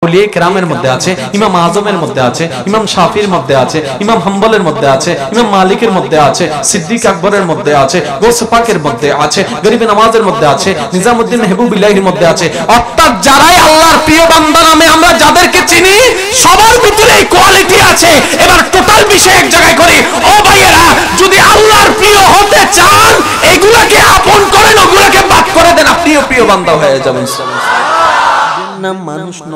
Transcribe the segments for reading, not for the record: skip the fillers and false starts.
আউলিয়া কেরামের মধ্যে আছে, ইমাম আজমের মধ্যে আছে, ইমাম শাফির মধ্যে আছে, ইমাম হাম্বলের মধ্যে আছে, ইমাম মালিকের মধ্যে আছে, সিদ্দিক আকবরের মধ্যে আছে, গৌস পাকের মধ্যে আছে, গরিবে নামাজের মধ্যে আছে, নিজামউদ্দিন মেহবুবিল্লাহির মধ্যে আছে। অর্থাৎ যারাই আল্লাহর প্রিয় বান্দা নামে আমরা যাদেরকে চিনি সবার ভিতরে এই কোয়ালিটি আছে। এবার টোটাল বিষয় এক জায়গায় করি। ও ভাইয়েরা, যদি আল্লাহর প্রিয় হতে চান এগুলাকে আপন করেন, ওগুলাকে বাদ করে দেন, আপনিও প্রিয় বান্দা হয়ে যাবেন। নাম মানুষ ন,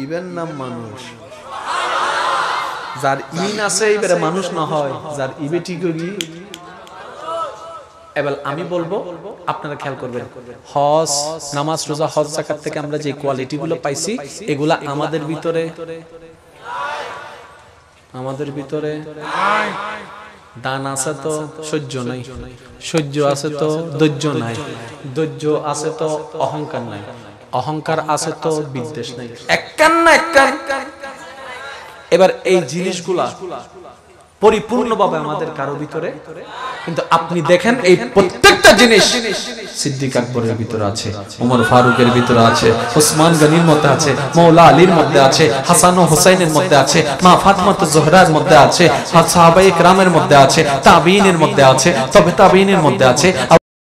ইবেন নাম মানুষ। যার ইন আছে এবারে মানুষ না হয়, যার ইবে ঠিক হইবি। এবার আমি বলবো, আপনারা খেয়াল করবেন, হজ, নামাজ, রোজা, হজ, যাকাত থেকে আমরা যে কোয়ালিটি গুলো পাইছি এগুলা আমাদের ভিতরে দান আছে তো সহ্য নাই, সহ্য আছে তো ধৈর্য নাই, ধৈর্য আছে তো অহংকার নাই, অহংকার আছে তো বিদ্বেষ নাই। এককান না এককান। এবার এই জিনিসগুলা পরিপূর্ণভাবে আমাদের কারো ভিতরে, কিন্তু আপনি দেখেন এই প্রত্যেকটা জিনিস সিদ্দিক আকবরের ভিতরে আছে, ওমর ফারুকের ভিতরে আছে, ওসমান গনির মধ্যে আছে, মৌলা আলীর মধ্যে আছে, হাসান ও হুসাইনের মধ্যে আছে, মা ফাতিমাতুজ জোহরার মধ্যে আছে, সাহাবায়ে কেরামের মধ্যে আছে, তাবিঈনের মধ্যে আছে, তবে তাবিঈনের মধ্যে আছে,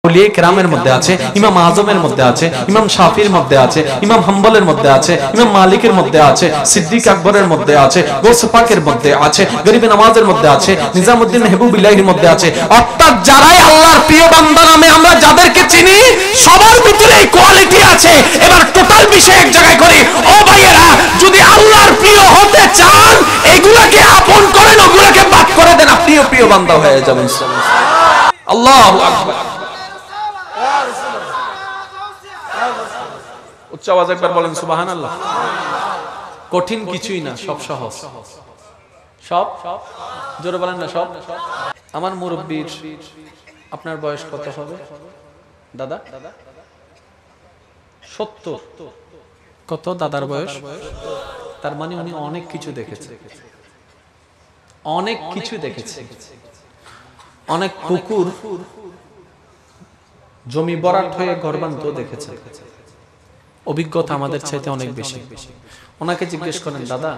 আউলিয়া কেরামের মধ্যে আছে, ইমাম আজমের মধ্যে আছে, ইমাম শাফির মধ্যে আছে, ইমাম হাম্বলের মধ্যে আছে, ইমাম মালিকের মধ্যে আছে, সিদ্দিক আকবরের মধ্যে আছে, গৌস পাকের মধ্যে আছে, গরিবে নামাজের মধ্যে আছে, নিজামউদ্দিন মেহবুবিল্লাহির মধ্যে আছে। অর্থাৎ যারাই আল্লাহর প্রিয় বান্দা নামে আমরা যাদেরকে চিনি সবার ভিতরে এই কোয়ালিটি আছে। এবার টোটাল বিষয় এক জায়গায় করি। ও ভাইয়েরা, যদি আল্লাহর প্রিয় হতে চান এগুলাকে আপন করেন, ওগুলাকে বাদ করে দেন, আপনিও প্রিয় বান্দা হয়ে যাবেন। আল্লাহু আকবার। উচ্চ আওয়াজে একবার বলেন সুবহানাল্লাহ। কঠিন কিছুই না, সব সহজ। সব জোরে বলেন না সব। আমার মুরব্বির, আপনার বয়স কত হবে দাদা? 70। কত দাদার বয়স? তার মানে উনি অনেক কিছু দেখেছে, অনেক কিছু দেখেছে, অনেক পুকুর জমি ভরাট হয়ে ঘরবান্ত দেখেছে। অভিজ্ঞতা আমাদের চাইতে অনেক বেশি। ওনাকে জিজ্ঞেস করেন, দাদা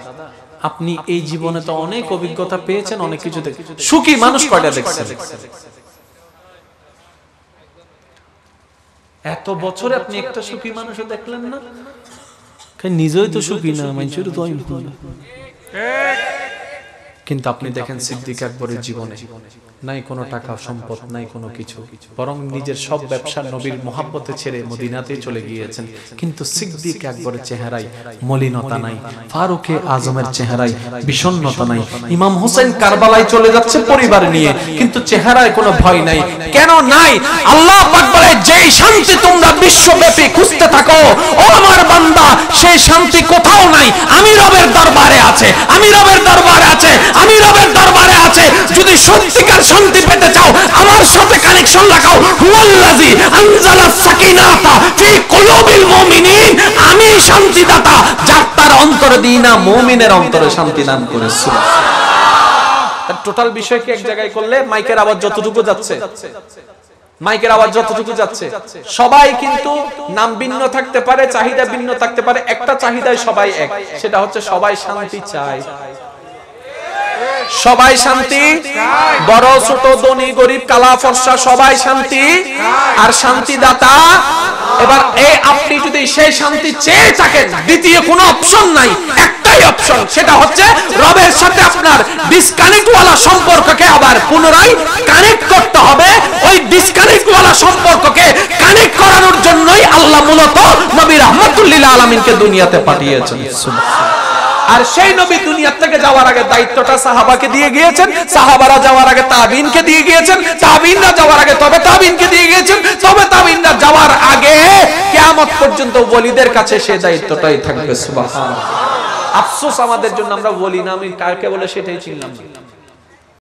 আপনি এই জীবনে তো অনেক অভিজ্ঞতা পেয়েছেন, অনেক কিছু দেখেছেন, সুখী মানুষ কয়টা দেখছেন? এত বছরে আপনি একটা সুখী মানুষও দেখলেন না? নিজেই তো সুখী না, মানুষের তো কিন্তু আপনি দেখেন সিদ্দিক আকবরের জীবনে নাই কোনো টাকা সম্পদ, নাই কোনো কিছু, বরং নিজের সব ব্যবসা নবীর মহাব্বতে ছেড়ে মদিনাতে চলে গিয়েছেন। কিন্তু সিদ্দিক আকবরের চেহারায় মলিনতা নাই, ফারুকে আজমের চেহারায় বিষণ্ণতা নাই, ইমাম হোসেন কারবালায় চলে যাচ্ছে পরিবার নিয়ে, কিন্তু চেহারায় কোনো ভয় নাই। কেন নাই? আল্লাহ পাক বলে, যেই শান্তি তোমরা বিশ্বব্যাপী খুঁজতে থাকো ও আমার বান্দা, সেই শান্তি কোথাও নাই, আমি রবের দরবারে আছে, আমি রবের দরবারে আছে, আমি রবের দরবারে আছে। যদি সত্যিকার শান্তি পেতে চাও আমার সাথে কানেকশন লাগাও। হুয়াল্লাযী আনজালাস সাকিনাতা ফি কুলুবিল মুমিনিন। আমি শান্তিদাতা, যার তার অন্তরে দিই না, মুমিনের অন্তরে শান্তি দান করে। সুবহানাল্লাহ। টোটাল বিষয় কি এক জায়গায় করলে মাইকের আওয়াজ যতটুকু যাচ্ছে, মাইকের আওয়াজ যতটুকু যাচ্ছে, সবাই কিন্তু নাম ভিন্ন থাকতে পারে, চাহিদা ভিন্ন থাকতে পারে, একটা চাহিদায় সবাই এক, সেটা হচ্ছে সবাই শান্তি চায়। সবাই শান্তি, বড় ছোট ধনী গরিব কালা ফর্সা সবাই শান্তি, আর শান্তিদাতা। এবার এই আপনি যদি সেই শান্তি চেয়ে থাকেন, দ্বিতীয় কোনো অপশন নাই, একটাই অপশন, সেটা হচ্ছে রবের সাথে আপনার ডিসকানেক্ট ওয়ালা সম্পর্ককে আবার পুনরায় কানেক্ট করতে হবে। ওই ডিসকানেক্ট ওয়ালা সম্পর্ককে কানেক্ট করানোর জন্যই আল্লাহ মূলত নবী রাহমাতুল লিল আলামিনকে দুনিয়াতে পাঠিয়েছেন। সুবহানাল্লাহ। আর সেই নবী দুনিয়া থেকে যাওয়ার আগে দায়িত্বটা সাহাবাকে দিয়ে গিয়েছেন, সাহাবারা যাওয়ার আগে তাবিনকে দিয়ে গিয়েছেন, তাবিনরা যাওয়ার আগে তবে তাবিনকে দিয়ে গিয়েছেন, তবে তাবিনরা যাওয়ার আগে কিয়ামত পর্যন্ত ওলিদের কাছে সেই দায়িত্বটাই থাকবে। সুবহানাল্লাহ। আফসোস আমাদের জন্য, আমরা ওলি না, আমি কাকে বলে সেটাই চিনলাম না।